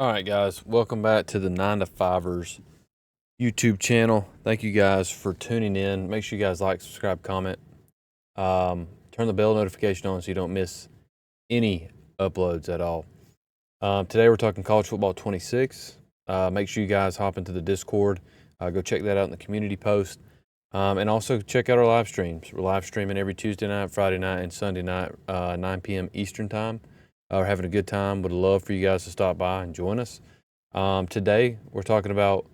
All right, guys, welcome back to the 9 to 5ers YouTube channel. Thank you guys for tuning in. Make sure you guys like, subscribe, comment. Turn the bell notification on so you don't miss any uploads at all. Today we're talking college football 26. Make sure you guys hop into the Discord. Go check that out in the community post. And also check out our live streams. We're live streaming every Tuesday night, Friday night, and Sunday night, 9 p.m. Eastern time. We're having a good time. Would love for you guys to stop by and join us. Today, we're talking about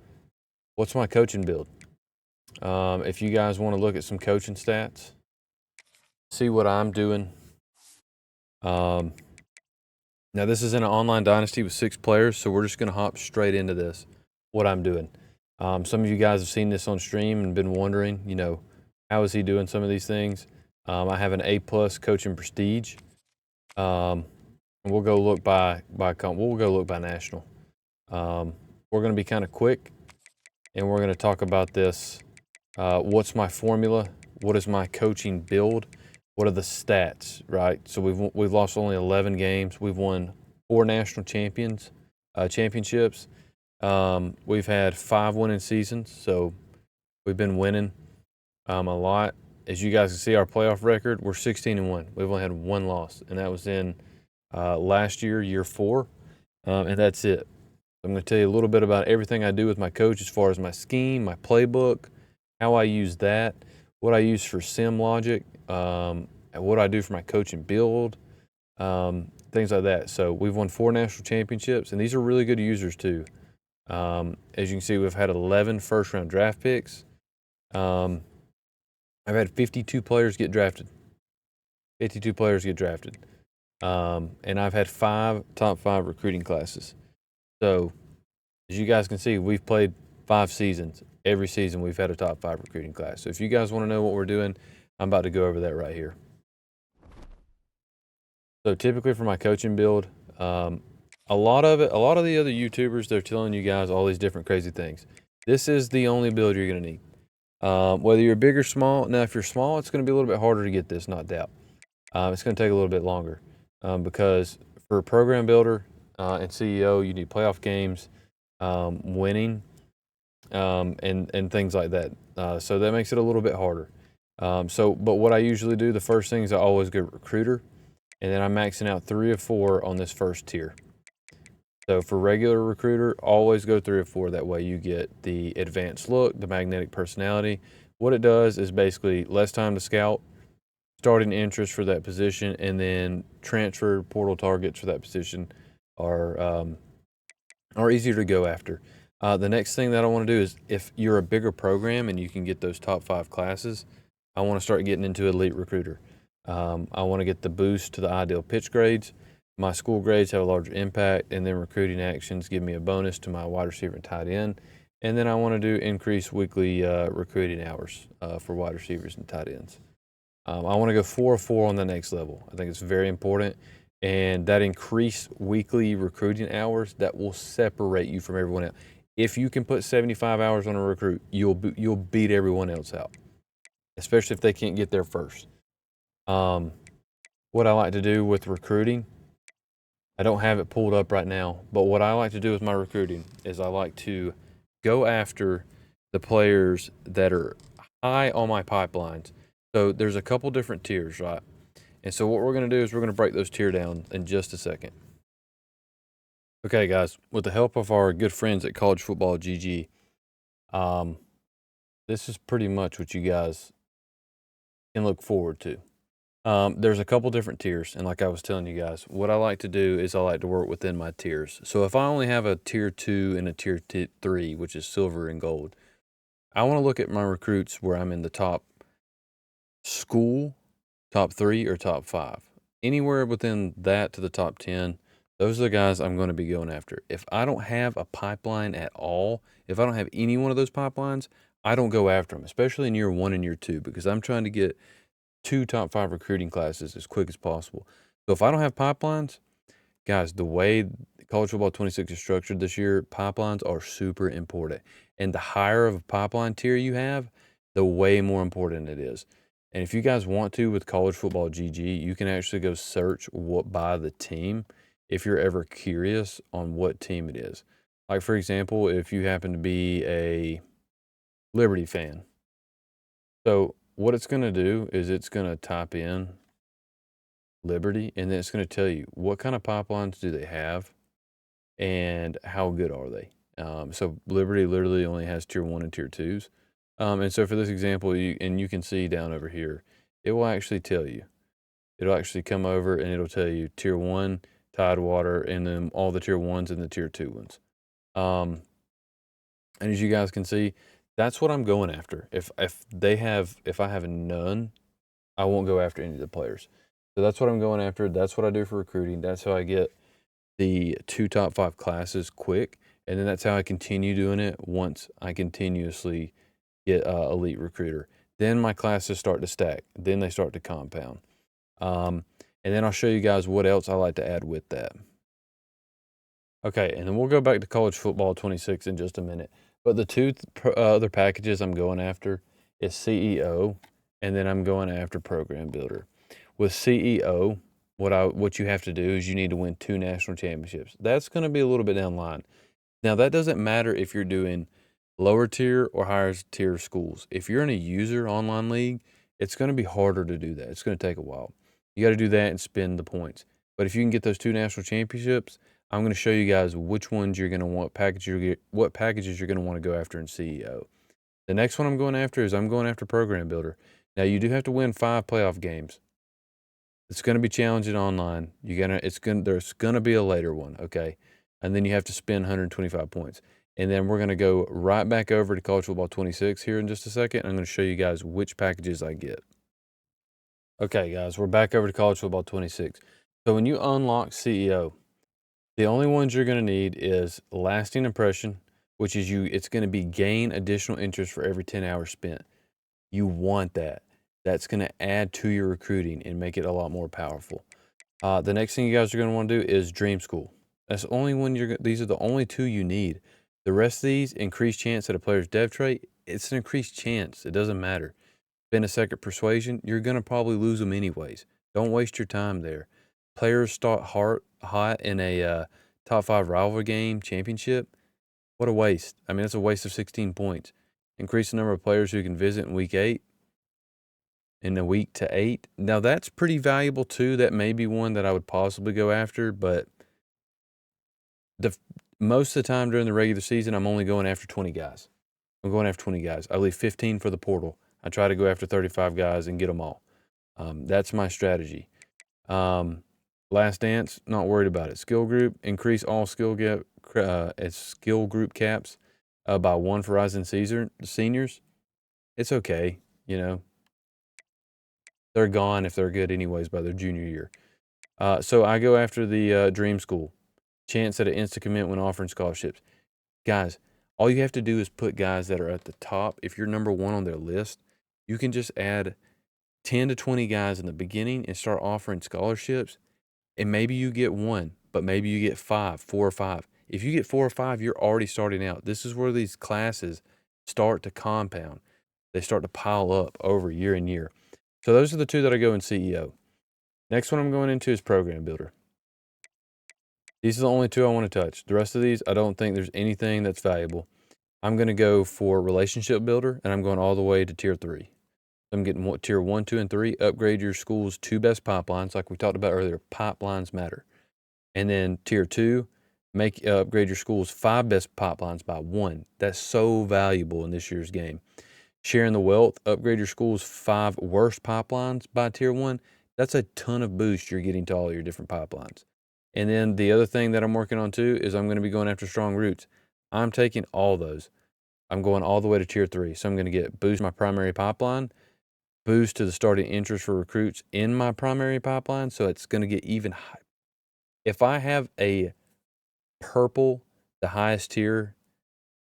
what's my coaching build. If you guys want to look at some coaching stats, see what I'm doing. Now, this is in an online dynasty with 6 players, so we're just going to hop straight into this, what I'm doing. Some of you guys have seen this on stream and been wondering, how is he doing some of these things? I have an A+ coaching prestige. And we'll go look by national. We're going to be kind of quick, and we're going to talk about this. What's my formula? What is my coaching build? What are the stats, right? So we've lost only 11 games. We've won 4 national championships. We've had 5 winning seasons, so we've been winning a lot. As you guys can see, our playoff record, we're 16-1. We've only had 1 loss, and that was in last year 4, and that's it. I'm going to tell you a little bit about everything I do with my coach as far as my scheme, my playbook, how I use that, what I use for sim logic, and what I do for my coaching build, things like that. So we've won 4 national championships, and these are really good users too. As you can see, we've had 11 first-round draft picks. I've had 52 players get drafted. 52 players get drafted. And I've had 5 top 5 recruiting classes. So, as you guys can see, we've played 5 seasons. Every season we've had a top 5 recruiting class. So if you guys want to know what we're doing, I'm about to go over that right here. So typically for my coaching build, a lot of the other YouTubers, they're telling you guys all these different crazy things. This is the only build you're going to need. Whether you're big or small. Now, if you're small, it's going to be a little bit harder to get this, not doubt. It's going to take a little bit longer because for a program builder and CEO, you need playoff games, winning, and things like that. So that makes it a little bit harder. But what I usually do, the first thing is I always go recruiter, and then I'm maxing out 3 or 4 on this first tier. So for regular recruiter, always go 3 or 4. That way you get the advanced look, the magnetic personality. What it does is basically less time to scout, starting interest for that position, and then transfer portal targets for that position are easier to go after. The next thing that I want to do is if you're a bigger program and you can get those top 5 classes, I want to start getting into elite recruiter. I want to get the boost to the ideal pitch grades. My school grades have a larger impact, and then recruiting actions give me a bonus to my wide receiver and tight end. And then I want to do increased weekly recruiting hours for wide receivers and tight ends. I want to go 4 or 4 on the next level. I think it's very important. And that increased weekly recruiting hours, that will separate you from everyone else. If you can put 75 hours on a recruit, you'll beat everyone else out, especially if they can't get there first. What I like to do with recruiting, I don't have it pulled up right now, but what I like to do with my recruiting is I like to go after the players that are high on my pipelines. So there's a couple different tiers, right? And so what we're going to do is we're going to break those tiers down in just a second. Okay, guys, with the help of our good friends at College Football GG, this is pretty much what you guys can look forward to. There's a couple different tiers, and like I was telling you guys, what I like to do is I like to work within my tiers. So if I only have a tier 2 and a tier 3, which is silver and gold, I want to look at my recruits where I'm in the top school, top 3, or top 5. Anywhere within that to the top 10, those are the guys I'm going to be going after. If I don't have a pipeline at all, if I don't have any one of those pipelines, I don't go after them, especially in year 1 and year 2, because I'm trying to get 2 top 5 recruiting classes as quick as possible. So if I don't have pipelines, guys, the way College Football 26 is structured this year, pipelines are super important. And the higher of a pipeline tier you have, the way more important it is. And if you guys want to, with College Football GG, you can actually go search what by the team. if you're ever curious on what team it is. Like, for example, if you happen to be a Liberty fan. So what it's going to do is it's going to type in Liberty, and then it's going to tell you what kind of pipelines do they have and how good are they. So Liberty literally only has tier 1 and tier 2s. And so for this example, you can see down over here, it will actually tell you. It'll actually come over and it'll tell you tier 1, Tidewater, and then all the tier 1s and the tier 2 ones. And as you guys can see, that's what I'm going after. If I have none, I won't go after any of the players. So that's what I'm going after. That's what I do for recruiting. That's how I get the 2 top 5 classes quick. And then that's how I continue doing it once I continuously get elite recruiter. Then my classes start to stack. Then they start to compound. And then I'll show you guys what else I like to add with that. Okay, and then we'll go back to college football 26 in just a minute. But the two other packages I'm going after is CEO, and then I'm going after Program Builder. With CEO, what you have to do is you need to win 2 national championships. That's going to be a little bit down the line. Now, that doesn't matter if you're doing lower tier or higher tier schools. If you're in a user online league, it's going to be harder to do that. It's going to take a while. You got to do that and spend the points. But if you can get those 2 national championships, I'm going to show you guys which ones you're going to want, what packages you're going to want to go after in CEO. The next one I'm going after is I'm going after Program Builder. Now, you do have to win 5 playoff games. It's going to be challenging online. There's going to be a later one, okay? And then you have to spend 125 points. And then we're going to go right back over to College Football 26 here in just a second. I'm going to show you guys which packages I get. Okay, guys, we're back over to College Football 26. So when you unlock CEO, the only ones you're going to need is lasting impression, which is it's going to be gain additional interest for every 10 hours spent. You want that. That's going to add to your recruiting and make it a lot more powerful. The next thing you guys are going to want to do is Dream School. That's the only one these are the only 2 you need. The rest of these, increased chance at a player's dev trait, it's an increased chance. It doesn't matter. Spend a second persuasion, you're going to probably lose them anyways. Don't waste your time there. Players start hot in a top 5 rivalry game championship. What a waste. I mean, that's a waste of 16 points. Increase the number of players who can visit in week 8. In a week to 8. Now, that's pretty valuable too. That may be one that I would possibly go after, but most of the time during the regular season, I'm only going after 20 guys. I'm going after 20 guys. I leave 15 for the portal. I try to go after 35 guys and get them all. That's my strategy. Last Dance, not worried about it. Skill group, increase all skill group caps by 1 for Rising seniors. It's okay, you know. They're gone if they're good anyways by their junior year. So I go after the Dream School. Chance at an instant commit when offering scholarships. Guys, all you have to do is put guys that are at the top. If you're number 1 on their list, you can just add 10 to 20 guys in the beginning and start offering scholarships. And maybe you get 1, but maybe you get 4 or 5. If you get 4 or 5, you're already starting out. This is where these classes start to compound. They start to pile up over year and year. So those are the 2 that I go in CEO. Next one I'm going into is Program Builder. These are the only 2 I want to touch. The rest of these, I don't think there's anything that's valuable. I'm going to go for Relationship Builder, and I'm going all the way to Tier 3. I'm getting Tier 1, 2, and 3. Upgrade your school's 2 best pipelines. Like we talked about earlier, pipelines matter. And then Tier 2, upgrade your school's 5 best pipelines by 1. That's so valuable in this year's game. Sharing the wealth, upgrade your school's 5 worst pipelines by Tier 1. That's a ton of boost you're getting to all your different pipelines. And then the other thing that I'm working on too is I'm going to be going after strong roots. I'm taking all those. I'm going all the way to Tier 3. So I'm going to get boost my primary pipeline, boost to the starting interest for recruits in my primary pipeline. So it's going to get even high. If I have a purple, the highest tier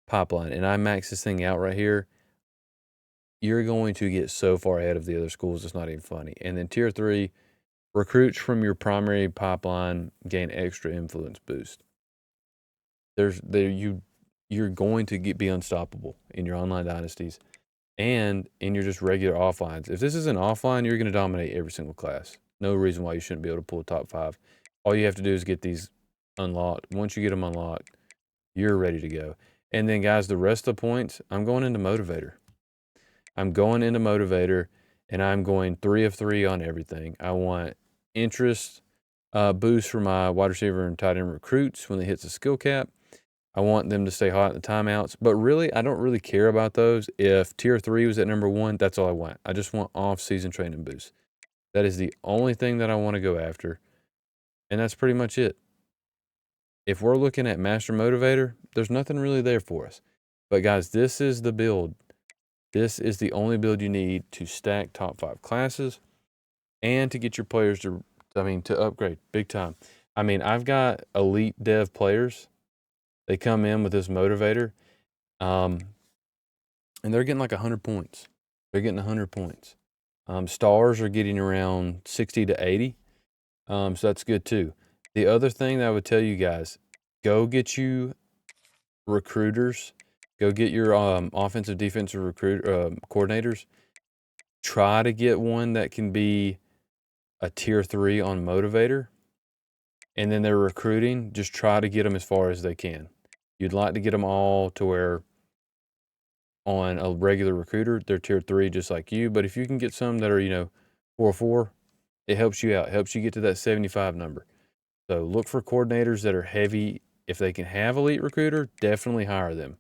pipeline, and I max this thing out right here, you're going to get so far ahead of the other schools, it's not even funny. And then Tier 3, recruits from your primary pipeline gain extra influence boost. You're going to be unstoppable in your online dynasties and in your just regular offlines. If this is an offline, you're going to dominate every single class. No reason why you shouldn't be able to pull a top 5. All you have to do is get these unlocked. Once you get them unlocked, you're ready to go. And then, guys, the rest of the points, I'm going into motivator. I'm going into motivator, and I'm going 3 of 3 on everything. I want interest boost for my wide receiver and tight end recruits when they hit the skill cap. I want them to stay hot in the timeouts. But really, I don't really care about those. If tier 3 was at number 1, that's all I want. I just want off-season training boost. That is the only thing that I want to go after. And that's pretty much it. If we're looking at Master Motivator, there's nothing really there for us. But guys, this is the build. This is the only build you need to stack top 5 classes and to get your players to upgrade big time. I mean, I've got elite dev players. They come in with this motivator, and they're getting like 100 points. They're getting 100 points. Stars are getting around 60 to 80. So that's good too. The other thing that I would tell you guys, go get you recruiters. Go get your offensive, defensive coordinators. Try to get one that can be a tier 3 on motivator. And then they're recruiting. Just try to get them as far as they can. You'd like to get them all to where on a regular recruiter, they're tier 3 just like you. But if you can get some that are, 4-4, it helps you out. It helps you get to that 75 number. So look for coordinators that are heavy. If they can have elite recruiter, definitely hire them.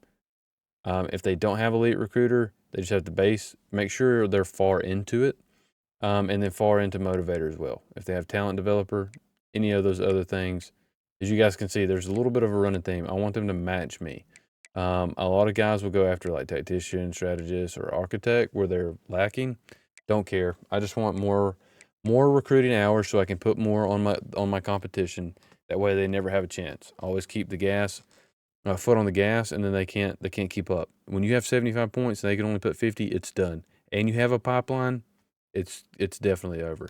If they don't have elite recruiter, they just have the base. Make sure they're far into it, and then far into motivator as well. If they have talent developer, any of those other things, as you guys can see, there's a little bit of a running theme. I want them to match me. A lot of guys will go after like tactician, strategist, or architect where they're lacking. Don't care. I just want more recruiting hours so I can put more on my competition. That way they never have a chance. Always keep the foot on the gas, and then they can't keep up. When you have 75 points and they can only put 50, it's done. And you have a pipeline, it's definitely over.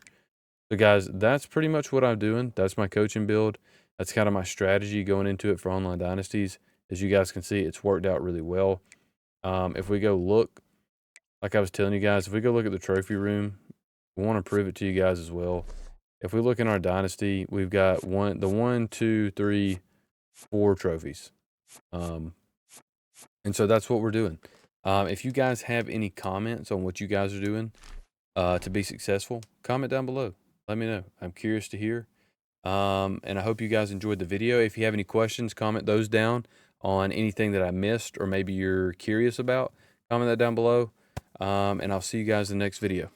So guys, that's pretty much what I'm doing. That's my coaching build. That's kind of my strategy going into it for online dynasties. As you guys can see, it's worked out really well. If we go look, like I was telling you guys, if we go look at the trophy room, we want to prove it to you guys as well. If we look in our dynasty, we've got 1, 2, 3, 4 trophies. And so that's what we're doing. If you guys have any comments on what you guys are doing to be successful, comment down below. Let me know. I'm curious to hear. And I hope you guys enjoyed the video. If you have any questions, comment those down on anything that I missed or maybe you're curious about. Comment that down below. And I'll see you guys in the next video.